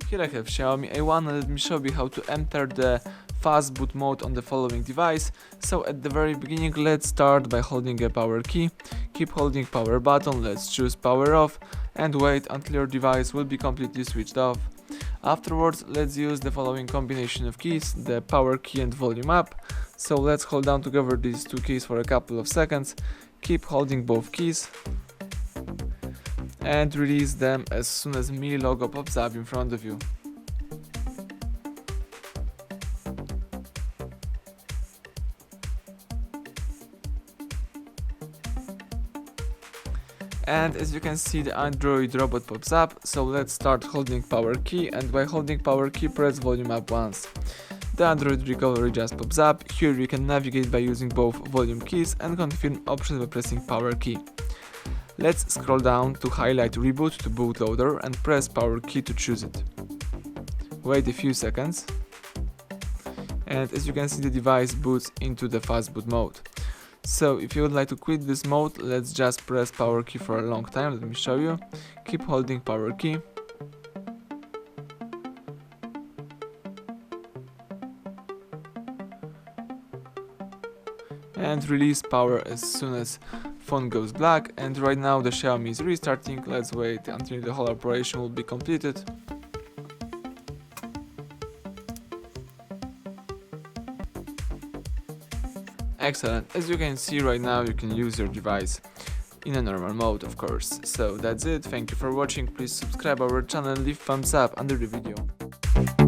Here I have Xiaomi A1 and let me show you how to enter the Fastboot mode on the following device. So at the very beginning, let's start by holding a power key. Keep holding power button, let's choose power off and wait until your device will be completely switched off. Afterwards, let's use the following combination of keys, the power key and volume up. So let's hold down together these two keys for a couple of seconds. Keep holding both keys and release them as soon as Mi logo pops up in front of you. And as you can see, the Android robot pops up, so let's start holding power key, and by holding power key press volume up once. The Android recovery just pops up. Here you can navigate by using both volume keys and confirm options by pressing power key. Let's scroll down to highlight Reboot Bootloader and press power key to choose it. Wait a few seconds, and as you can see, the device boots into the Fastboot mode. So if you would like to quit this mode, let's just press power key for a long time. Let me show you. Keep holding power key. And release power as soon as phone goes black, and right now the Xiaomi is restarting. Let's wait until the whole operation will be completed. Excellent. As you can see right now, you can use your device in a normal mode, of course. So that's it. Thank you for watching. Please subscribe our channel and leave thumbs up under the video.